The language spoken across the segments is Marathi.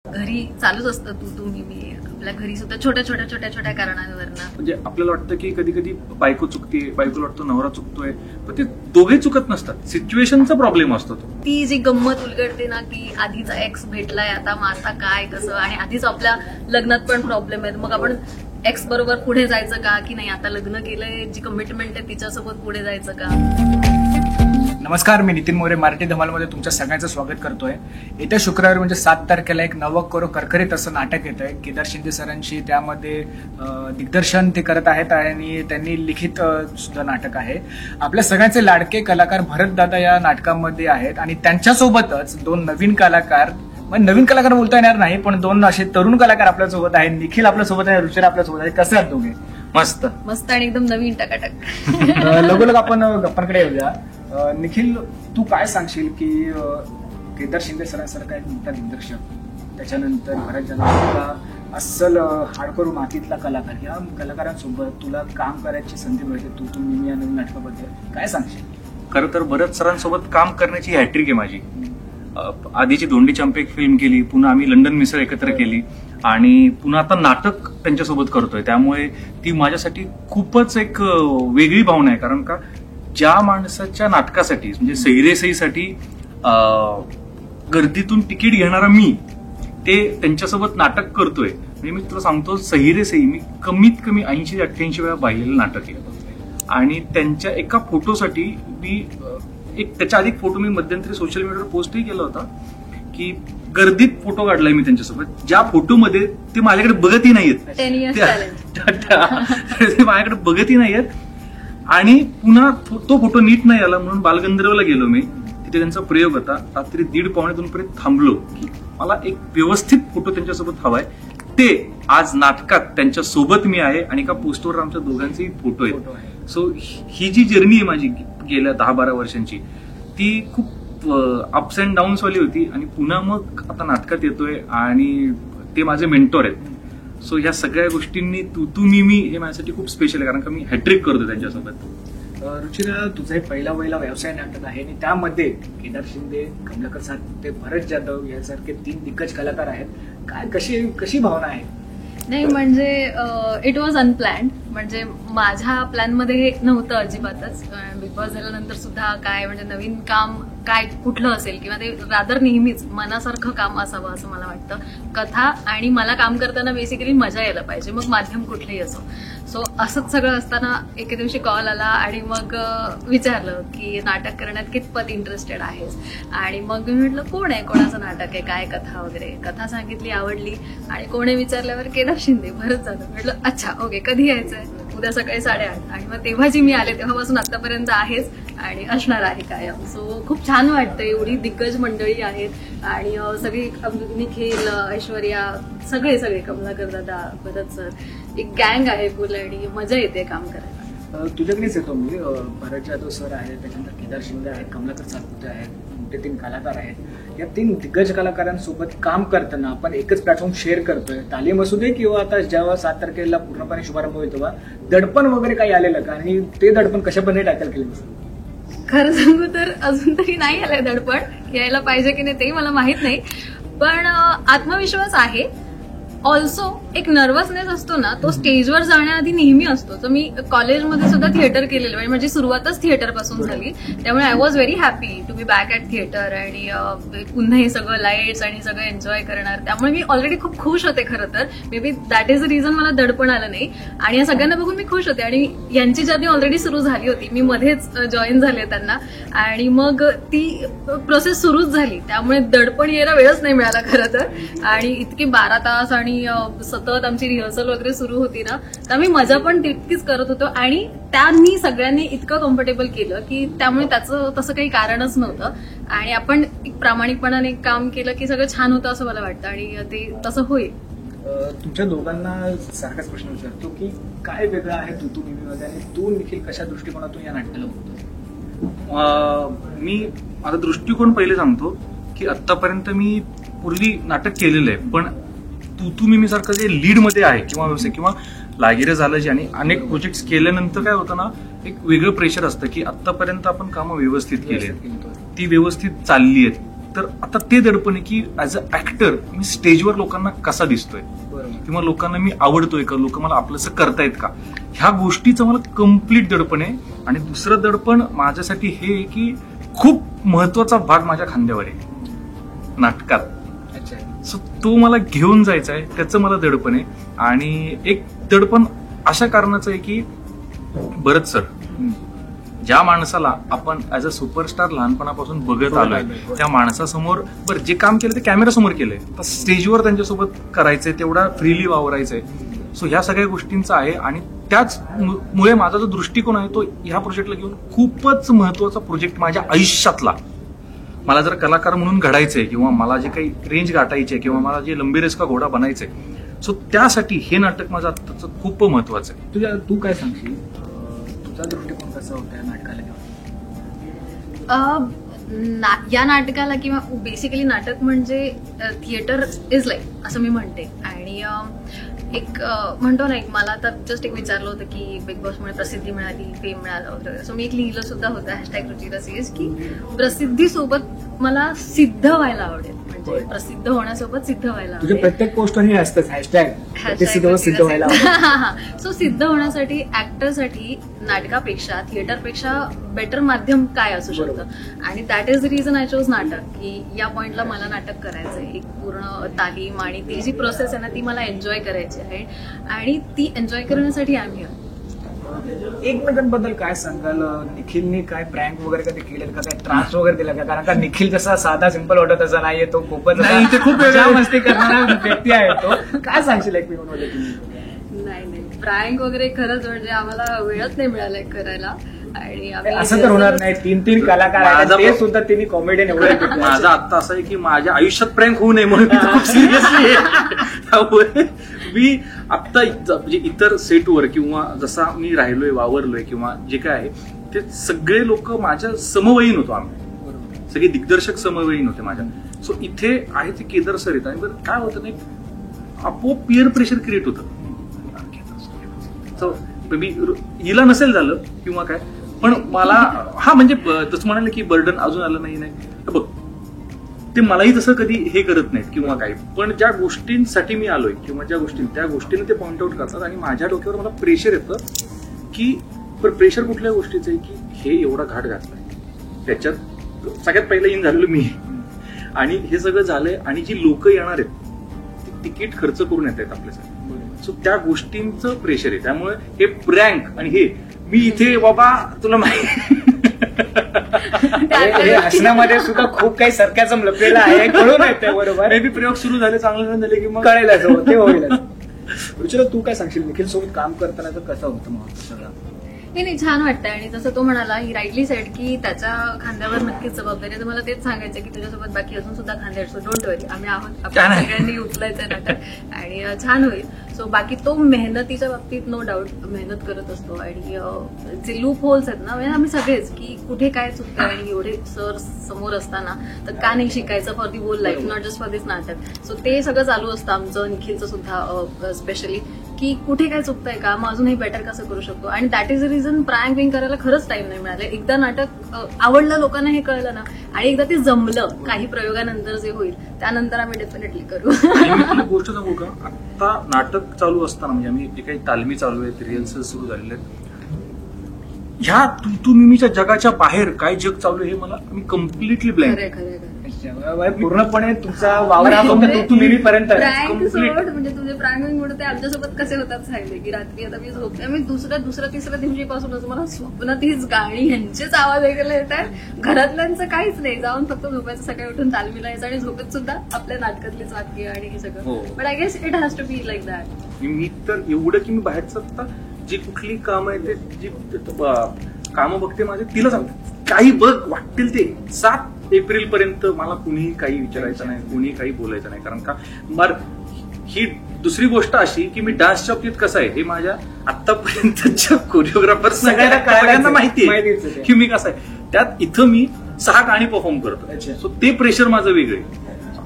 घरी चालूच असतं तू मी आपल्या घरी सुद्धा छोट्या कारणांवरनं. म्हणजे आपल्याला वाटतं की कधी कधी बायको चुकते, बायकोला वाटतं नवरा चुकतोय, पण ते दोघे चुकत नसतात. सिच्युएशनचा प्रॉब्लेम असतो तो. ती जी गंमत उलगडते ना की आधीचा एक्स भेटलाय आता मग आता काय कसं, आणि आधीच आपल्या लग्नात पण प्रॉब्लेम आहेत, मग आपण एक्स बरोबर पुढे जायचं का की नाही, आता लग्न केलंय जी कमिटमेंट आहे तिच्यासोबत पुढे जायचं का. नमस्कार, मी नितीन मोरे मराठी धमालमध्ये तुमच्या सगळ्यांचं स्वागत करतोय. येत्या शुक्रवारी म्हणजे 7 तारखेला एक नवं करो करकरीत असं नाटक येत आहे केदार शिंदे सरांशी. त्यामध्ये दिग्दर्शन ते करत आहेत आणि त्यांनी लिखित सुद्धा नाटक आहे. आपल्या सगळ्यांचे लाडके कलाकार भरत दादा या नाटकामध्ये आहेत आणि त्यांच्यासोबतच 2 नवीन कलाकार, म्हणजे नवीन कलाकार बोलता येणार नाही पण 2 असे तरुण कलाकार आपल्यासोबत आहेत. निखिल आपल्यासोबत आहे, रुचिरा आपल्यासोबत आहे. कसे आहात दोघे? मस्त मस्त आणि एकदम नवीन टकाटक. लगोलग आपण गप्पांकडे येऊया. निखिल, तू काय सांगशील की केदार शिंदे सरांसारखा एक मोठा दिग्दर्शक, त्याच्यानंतर भरत दादा अस्सल हार्डकोर मातीतला कलाकार, या कलाकारांसोबत तुला काम करायची संधी मिळते. तू मी या नवीन नाटकाबद्दल काय सांगशील? खरं तर भरत सरांसोबत काम करण्याची हॅट्रिक आहे माझी. आधीची धोंडी चंपे फिल्म केली, पुन्हा आम्ही लंडन मिसळ एकत्र केली आणि पुन्हा आता नाटक त्यांच्यासोबत करतोय. त्यामुळे ती माझ्यासाठी खूपच एक वेगळी भावना आहे. कारण का, ज्या माणसाच्या नाटकासाठी म्हणजे सैरेसईसाठी गर्दीतून तिकीट घेणारा मी, ते त्यांच्यासोबत नाटक करतोय. म्हणजे मी तुला सांगतो, सैरेसई मी कमीत कमी 80-88 वेळा पाहिलेलं नाटक आहे. आणि त्यांच्या एका फोटोसाठी मी त्याच्या आधी फोटो मी मध्यंतरी सोशल मीडियावर पोस्टही केला होता की गर्दीत फोटो काढलाय मी त्यांच्यासोबत. ज्या फोटोमध्ये ते माझ्याकडे बघतही नाहीयेत, ते माझ्याकडे बघतही नाहीयेत. आणि पुन्हा तो फोटो नीट नाही आला म्हणून बालगंधर्वला गेलो मी. तिथे त्यांचा प्रयोग होता. रात्री 1:30-1:45 पर्यंत थांबलो की मला एक व्यवस्थित फोटो त्यांच्यासोबत हवाय. ते आज नाटकात त्यांच्या सोबत मी आहे आणि एका पोस्टवर आमच्या दोघांचेही फोटो आहेत. सो ही जी जर्नी आहे माझी गेल्या 10-12 वर्षांची, ती खूप अप्स अँड डाऊन्स वाली होती. आणि पुन्हा मग आता नाटकात येतोय आणि ते माझे मेंटॉर आहेत. सो या सगळ्या गोष्टींनी तू मी हे माझ्यासाठी खूप स्पेशल आहे, कारण का मी हॅट्रिक करतो त्यांच्यासोबत. रुचिरा, तुझा एक पहिला व्यवसाय नाटक आहे आणि त्यामध्ये केदार शिंदे, कमलाकर सारखे, भरत जाधव यासारखे 3 दिग्गज कलाकार आहेत. काय कशी भावना आहे? नाही म्हणजे इट वॉज अनप्लॅन्ड. म्हणजे माझ्या प्लॅनमध्ये हे नव्हतं अजिबातच. बिग बॉस झाल्यानंतर सुद्धा काय म्हणजे नवीन काम काय कुठलं असेल किंवा ते रादर नेहमीच मनासारखं काम असावं असं मला वाटतं. कथा आणि मला काम करताना बेसिकली मजा यायला पाहिजे, मग माध्यम कुठलंही असो. सो असंच सगळं असताना एके दिवशी कॉल आला आणि मग विचारलं की नाटक करण्यात कितपत इंटरेस्टेड आहेस. आणि मग मी म्हटलं कोण आहे, कोणाचं नाटक आहे, काय कथा वगैरे. कथा सांगितली, आवडली. आणि कोणी विचारल्यावर केदार शिंदे, भरत जाधव. म्हटलं अच्छा ओके, कधी यायचंय? उद्या सकाळी 8:30. आणि मग तेव्हा जी मी आले तेव्हापासून आतापर्यंत आहेच आणि असणार आहे कायम. सो खूप छान वाटतं. एवढी दिग्गज मंडळी आहेत आणि सगळी निखिल, ऐश्वर्या, सगळे कमलाकर दादा, भरत सर, एक गँग आहे फुल आणि मजा येते काम करायला. तुझ्याकडेच येतो मी. भरत जाधव सर आहेत, त्याच्यानंतर केदार शिंदे आहेत, कमलाकर सातपुते आहेत, मोठे 3 कलाकार आहेत. या 3 दिग्गज कलाकारांसोबत काम करताना आपण एकच प्लॅटफॉर्म शेअर करतोय. तालीम असू दे किंवा आता जेव्हा 7 तारखेला पूर्णपणे शुभारंभ होईल तेव्हा दडपण वगैरे काही आलेलं का, आणि ते दडपण कशा पद्धतीने टॅकल केलं? खरं सांगू तर अजून तरी नाही आलंय दडपण. यायला पाहिजे की नाही ते मला माहित नाही, पण आत्मविश्वास आहे. ऑल्सो एक नर्वसनेस असतो ना, तो स्टेजवर जाण्याआधी नेहमी असतो. तर मी कॉलेजमध्ये सुद्धा थिएटर केलेलं, म्हणजे माझी सुरुवातच थिएटर पासून झाली. त्यामुळे I was very happy to be back at theatre आणि पुन्हा हे सगळं लाईट्स आणि सगळं एन्जॉय करणार. त्यामुळे मी ऑलरेडी खूप खुश होते. खरं तर may be that is the reason मला दडपण आलं नाही. आणि या सगळ्यांना बघून मी खुश होते. आणि यांची जर्नी ऑलरेडी सुरू झाली होती, मी मध्येच जॉईन झाले त्यांना, आणि मग ती प्रोसेस सुरूच झाली. त्यामुळे दडपण यायला वेळच नाही मिळाला खरं तर. आणि इतकी 12 तास आणि सतत आमची रिहर्सल वगैरे सुरू होती ना, तर आम्ही मजा पण तितकीच करत होतो. आणि त्यांनी सगळ्यांनी इतकं कम्फर्टेबल केलं की त्यामुळे त्याचं तसं काही कारणच नव्हतं. आणि आपण एक प्रामाणिकपणाने काम केलं की सगळं छान होतं असं मला वाटतं आणि ते तसं होईल. तुमच्या दोघांना सारखाच प्रश्न विचारतो की काय वेगळं आहे तू मध्ये, आणि तू निखिल कशा दृष्टिकोनातून या नाटकाला बघतो? मी आता दृष्टिकोन पहिले सांगतो की आतापर्यंत मी पूर्वी नाटक केलेलं आहे, पण तू मी सारखं जे लीड मध्ये आहे किंवा व्यवसाय किंवा लागिरे झालं जे, आणि अनेक प्रोजेक्ट केल्यानंतर काय होतं ना, एक वेगळं प्रेशर असतं की आतापर्यंत आपण कामं व्यवस्थित केली, ती व्यवस्थित चालली आहेत. तर आता ते दडपण आहे की ऍज अ ऍक्टर मी स्टेजवर लोकांना कसा दिसतोय किंवा लोकांना मी आवडतोय का, लोक मला आपलंसं करतायत का, ह्या गोष्टीचं मला कम्प्लीट दडपण आहे. आणि दुसरं दडपण माझ्यासाठी हे आहे की खूप महत्वाचा भाग माझ्या खांद्यावर आहे नाटकात. सो तो मला घेऊन जायचा आहे, त्याचं मला दडपण आहे. आणि एक दडपण अशा कारणाचं आहे की भरत सर, ज्या माणसाला आपण ऍज अ सुपरस्टार लहानपणापासून बघत आलोय, त्या माणसासमोर बरं जे काम केलं ते कॅमेरासमोर केलंय, तर स्टेजवर त्यांच्यासोबत करायचंय, तेवढा फ्रीली वावरायचंय. सो ह्या सगळ्या गोष्टींचा आहे. आणि त्याचमुळे माझा जो दृष्टिकोन आहे तो ह्या प्रोजेक्टला घेऊन खूपच महत्वाचा प्रोजेक्ट माझ्या आयुष्यातला. मला जर कलाकार म्हणून घडायचंय किंवा मला जे काही रेंज गाठायची आहे किंवा मला जे लंबी रेस का घोडा बनायचंय, सो त्यासाठी हे नाटक माझं आत्ताचं खूप महत्वाचं आहे. तू काय सांगशील, तुझा दृष्टिकोन कसा होता या नाटकाला घेऊन? या नाटकाला किंवा बेसिकली नाटक म्हणजे थिएटर इज लाईफ असं मी म्हणते. आणि एक म्हणतो ना, एक मला आता जस्ट एक विचारलं होतं की बिग बॉसमुळे प्रसिद्धी मिळाली, फेम मिळालं वगैरे. सो मी एक लिहिलं सुद्धा होतं #रुचिरासीएस की प्रसिद्धीसोबत मला सिद्ध व्हायला आवडेल, म्हणजे प्रसिद्ध होण्यासोबत सिद्ध व्हायला तुझ्या आवडेल. प्रत्येक पोस्टवर हे असतंच सिद्ध व्हायला आवडेल. सो सिद्ध होण्यासाठी ऍक्टरसाठी नाटकापेक्षा थिएटरपेक्षा बेटर माध्यम काय असू शकतं. आणि that is the reason I chose नाटक, की या पॉइंटला मला नाटक करायचंय. एक पूर्ण तालीम आणि ती जी प्रोसेस आहे ना ती मला एन्जॉय करायची आहे आणि ती एन्जॉय करण्यासाठी आम्ही एकमेकांबद्दल काय सांगाल? निखिलने काय प्रँक वगैरे कधी केले का, काय त्रास वगैरे दिला का? कारण का निखिल जसा साधा सिंपल वाटत तसा नाहीये, तो खूपच खूप वेगळा मस्ती करणारा व्यक्ती आहे. तो काय सांगशील एकमेकांमध्ये तुम्ही? नाही प्रँक वगैरे खरंच म्हणजे आम्हाला वेळच नाही मिळालाय करायला. आणि असं तर होणार नाही, 3 कलाकार आहेत ते सुद्धा त्यांनी कॉमेडियन एवढं. माझं आत्ता असं आहे की माझ्या आयुष्यात प्रँक होऊ नये म्हणून सिरियसली मी आत्ता म्हणजे इतर सेटवर किंवा जसा मी राहिलोय, वावरलोय किंवा जे काय आहे ते सगळे लोक माझ्या समवयीन होतो. आम्ही सगळे दिग्दर्शक समवयीन होते माझ्या. सो इथे आहे ते केदार सर येत. आणि बरं काय होतं नाही, आपोआप पिअर प्रेशर क्रिएट होतं. मी हिला नसेल झालं किंवा काय, पण मला म्हणजे तसं म्हणाले की बर्डन अजून आलं नाही. बघ ते मलाही तसं कधी हे करत नाहीत किंवा काय, पण ज्या गोष्टींसाठी मी आलोय किंवा ज्या गोष्टीने ते पॉइंट आउट करतात आणि माझ्या डोक्यावर मला प्रेशर येतं की प्रेशर कुठल्या गोष्टीचं आहे की हे एवढा घाट घातलाय, त्याच्यात सगळ्यात पहिलं इन झालेलो मी आणि हे सगळं झालंय आणि जी लोक येणार आहेत ती तिकीट खर्च करून येत आहेत आपल्यासाठी. सो त्या गोष्टींचं प्रेशर आहे. त्यामुळे हे प्रँक आणि हे मी इथे बाबा तुला माहिती हसण्यामध्ये सुद्धा खूप काही सरक्याचं लपलेलं आहे, कळून येते. बरोबर, मे बी प्रयोग सुरू झाले, चांगले झाले की मग कळेल ते होईल. रुचिरा तू काय सांगशील, निखिल सोबत काम करताना कसं होतं मग सगळं? नाही छान वाटतंय. आणि जसं तो म्हणाला ही राईटली सेड की त्याच्या खांद्यावर नक्कीच जबाबदारी. तर मला तेच सांगायचं की तुझ्यासोबत बाकी अजून सुद्धा खांद्यावर, सो डोंट वरी, आम्ही आहोत, आपण सगळ्यांनी उचलायचंय नाटक आणि छान होईल. सो बाकी तो मेहनतीच्या बाबतीत नो डाऊट मेहनत करत असतो. आणि जे लूप होल्स आहेत ना, म्हणजे आम्ही सगळेच की कुठे काय चुकतं आणि एवढे सर समोर असताना तर का नाही शिकायचं for the whole life, not just for this नाटक. सो ते सगळं चालू असतं आमचं, निखिलचं सुद्धा स्पेशली, की कुठे काय चुकतंय का, मग अजूनही बेटर कसं करू शकतो. आणि that is the reason prank wing करायला खरंच टाइम नाही मिळाला. एकदा नाटक आवडलं, लोकांना हे कळलं ना, आणि एकदा ते जमलं काही प्रयोगानंतर जे होईल त्यानंतर आम्ही डेफिनेटली करू. गोष्ट सांगू का, आता नाटक चालू असताना म्हणजे आम्ही जे काही तालमी चालू आहेत, रिहर्सल सुरू झालेले आहेत, ह्या तू मिमीच्या जगाच्या बाहेर काय जग चालू आहे हे मला मी कम्प्लिटली ब्लँक. पूर्णपणे तुमचा वावर तू मिमीपर्यंत म्हणजे तुझे प्रांगण म्हणून ते आमच्यासोबत कसे होतात सांगले की रात्री आता मी झोपते, मी दुसऱ्या तिसऱ्या दिवशीपासूनच मला स्वप्नात हीच गाणी ह्यांचेच आवाज ऐकायला येत आहेत. घरातल्यांचं काहीच नाही, जाऊन फक्त झोपायचं, सकाळी उठून तालमीला यायचं आणि झोपेत सुद्धा आपल्या नाटकातलीच वाक्य आणि हे सगळं. But I guess it has to be like that. मी तर एवढं की मी बाहेरचं आता जी कुठली कामं आहे ते जी कामं बघते माझे तिला सांगते काही बघ वाटतील ते. 7 एप्रिल पर्यंत मला कुणीही काही विचारायचं नाही, कुणी काही बोलायचं नाही. कारण का बरं ही दुसरी गोष्ट अशी की मी डान्सच्या बाबतीत कसं आहे हे माझ्या आतापर्यंतच्या कोरिओग्राफर सगळ्यांना माहिती आहे की मी कसं आहे. त्यात इथं मी 6 गाणी परफॉर्म करतो, सो ते प्रेशर माझं वेगळं आहे.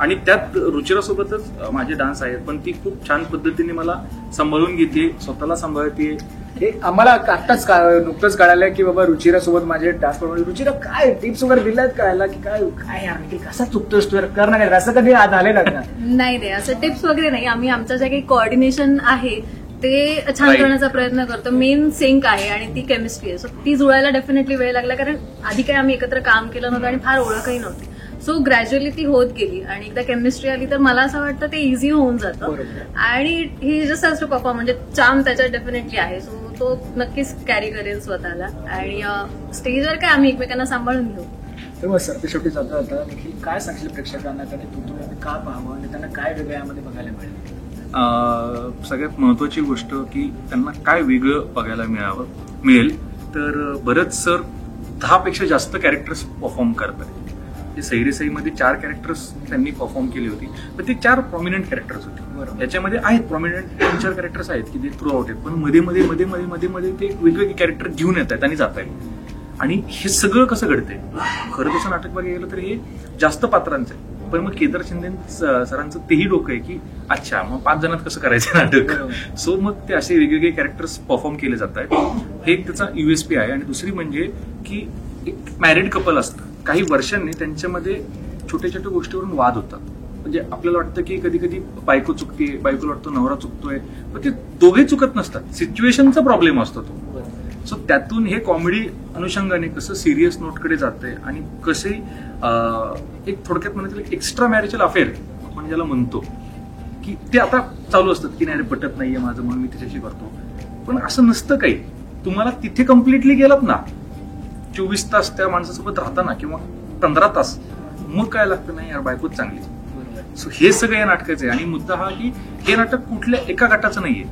आणि त्यात रुचिरासोबतच माझे डान्स आहेत, पण ती खूप छान पद्धतीने मला सांभाळून घेते, स्वतःला सांभाळते. हे आम्हाला आत्ताच नुकतंच कळालं की बाबा रुचिरा सोबत माझे टास्क प्रमाणे रुचिरा काय टिप्स वगैरे दिल्यात कळायला की काय काय यार निखिल कसा चुकतोस तू कर ना काय असं कधी झालेलं का? नाही असं टिप्स वगैरे नाही. आम्ही आमचं जे काही कोऑर्डिनेशन आहे ते छान Right. करण्याचा प्रयत्न करतो. मेन सिंक आहे आणि ती केमिस्ट्री आहे. सो ती जुळायला डेफिनेटली वेळ लागला, कारण आधी काही आम्ही एकत्र काम केलं नव्हतं आणि फार ओळखही नव्हती. सो ग्रॅज्युअली ती होत गेली आणि एकदा केमिस्ट्री आली तर मला असं वाटतं ते इझी होऊन जातं. बरोबर. आणि ही जस्ट हॅज टू परफॉर्म, म्हणजे चार्म त्याच्यात डेफिनेटली आहे. सो तो नक्कीच कॅरी करेल स्वतःला आणि स्टेजवर काय आम्ही एकमेकांना सांभाळून घेऊ. तर मग सर ते शेवटी जाता जाता निखिल काय सांगशील प्रेक्षकांना त्यांनी तू का पाहावं आणि त्यांना काय वेगळं यामध्ये बघायला मिळेल? सगळ्यात महत्वाची गोष्ट की त्यांना काय वेगळं बघायला मिळेल तर भरत सर 10 पेक्षा जास्त कॅरेक्टर्स परफॉर्म करतात. सैरे सईमध्ये 4 कॅरेक्टर्स त्यांनी परफॉर्म केली होती, पण ते 4 प्रॉमिनंट कॅरेक्टर्स होते. बरोबर. याच्यामध्ये आहेत प्रॉमिनंट 3-4 कॅरेक्टर्स आहेत की ते थ्रू आउट आहेत, पण मध्ये मध्ये मध्ये मध्ये मध्ये मध्ये ते वेगवेगळे कॅरेक्टर घेऊन येत आहेत आणि जात आहेत. आणि हे सगळं कसं घडतंय, खरं तसं नाटक बघायला गेलं तर हे जास्त पात्रांचं आहे. पण मग केदार शिंदे सरांचं तेही डोकं आहे की अच्छा मग 5 जणांत कसं करायचं नाटक. सो मग ते असे वेगवेगळे कॅरेक्टर्स परफॉर्म केले जात आहेत. हे एक त्याचा USP आहे. आणि दुसरी म्हणजे की एक मॅरिड कपल असतं, काही वर्षांनी त्यांच्यामध्ये छोट्या छोट्या गोष्टीवरून वाद होतात. म्हणजे आपल्याला वाटतं की कधी कधी बायको चुकते, बायकोला वाटतं नवरा चुकतोय, पण ते दोघे चुकत नसतात, सिच्युएशनचा प्रॉब्लेम असतो तो. सो त्यातून हे कॉमेडी अनुषंगाने कसं सिरियस नोटकडे जातंय आणि कसे एक थोडक्यात म्हणायचं एक्स्ट्रा मॅरिजल अफेअर आपण ज्याला म्हणतो की ते आता चालू असतात की नाही पटत नाहीये माझं म्हणून मी तिच्याशी करतो. पण असं नसतं काही. तुम्हाला तिथे कम्प्लिटली गेलात ना 24 तास त्या माणसासोबत राहताना किंवा 15 तास, मग काय लागतं नाही यार बायकोच चांगली. सो हे सगळं या नाटकाचं आहे. आणि मुद्दा हा की हे नाटक कुठल्या एका गटाचं नाहीये,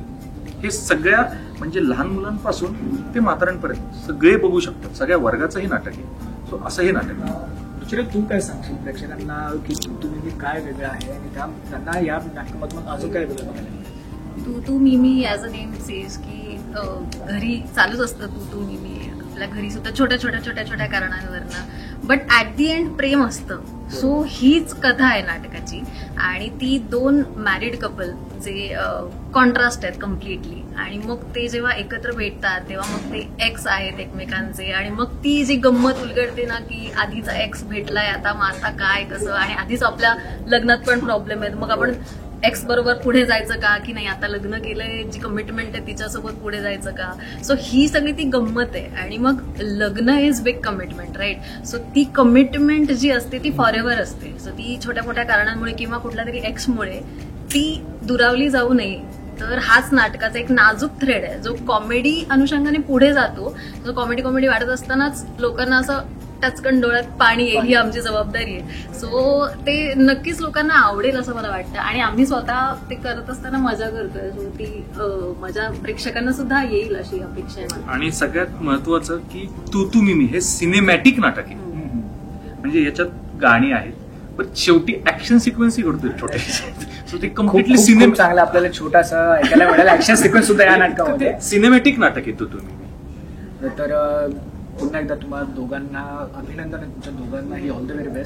हे सगळ्या म्हणजे लहान मुलांपासून ते म्हाताऱ्यांपर्यंत सगळे बघू शकतात, सगळ्या वर्गाचं हे नाटक आहे. सो असं हे नाटक आहे. रुचिरा तू काय सांगशील प्रेक्षकांना की तुम्ही काय वेगळं आहे आणि त्यांना या नाटकामधून अजून काय वेगळं बघायला मिळेल? तू मी ॲज अ नेम सेज की घरी चालूच असतं तू मी. आपल्या घरी सुद्धा छोट्या छोट्या कारणांवरनं, बट ऍट दी एंड प्रेम असतं. सो हीच कथा आहे नाटकाची. आणि ती 2 मॅरिड कपल जे कॉन्ट्रास्ट आहेत कम्प्लिटली, आणि मग ते जेव्हा एकत्र भेटतात तेव्हा मग ते एक्स आहेत एकमेकांचे, आणि मग ती जी गंमत उलगडते ना की आधीचा एक्स भेटलाय आता काय कसं, आणि आधीच आपल्या लग्नात पण प्रॉब्लेम आहेत, मग आपण एक्स बरोबर पुढे जायचं का की नाही, आता लग्न केलंय जी कमिटमेंट आहे तिच्यासोबत पुढे जायचं का. सो ही सगळी ती गंमत आहे. आणि मग लग्न is big commitment, right. So ती कमिटमेंट जी असते ती फॉरएव्हर असते. सो ती छोट्या मोठ्या कारणांमुळे किंवा कुठल्या तरी एक्समुळे ती दुरावली जाऊ नये. तर हाच नाटकाचा एक नाजूक थ्रेड आहे जो कॉमेडी अनुषंगाने पुढे जातो. जो कॉमेडी वाटत असतानाच लोकांना असं टचकन डोळ्यात पाणी येईल, ही आमची जबाबदारी आहे. सो ते नक्कीच लोकांना आवडेल असं मला वाटतं. आणि आम्ही स्वतः ते करत असताना मजा करतोय. सो ती मजा प्रेक्षकांना सुद्धा येईल अशी अपेक्षा आहे. आणि सगळ्यात महत्वाचं की तू मी हे सिनेमॅटिक नाटक आहे. म्हणजे याच्यात गाणी आहेत, पण शेवटी ऍक्शन सिक्वेन्सही घडतोय छोटे. सो ते कम्प्लिटली खूप चांगलं आपल्याला छोटासा ऐकायला मिळाला ऍक्शन सिक्वेन्स सुद्धा या नाटकामध्ये. सिनेमॅटिक नाटक आहे तुम्ही. तर पुन्हा एकदा तुम्हाला दोघांना अभिनंदन आहे, तुमच्या दोघांनाही ऑल द व्हेरी बेस्ट.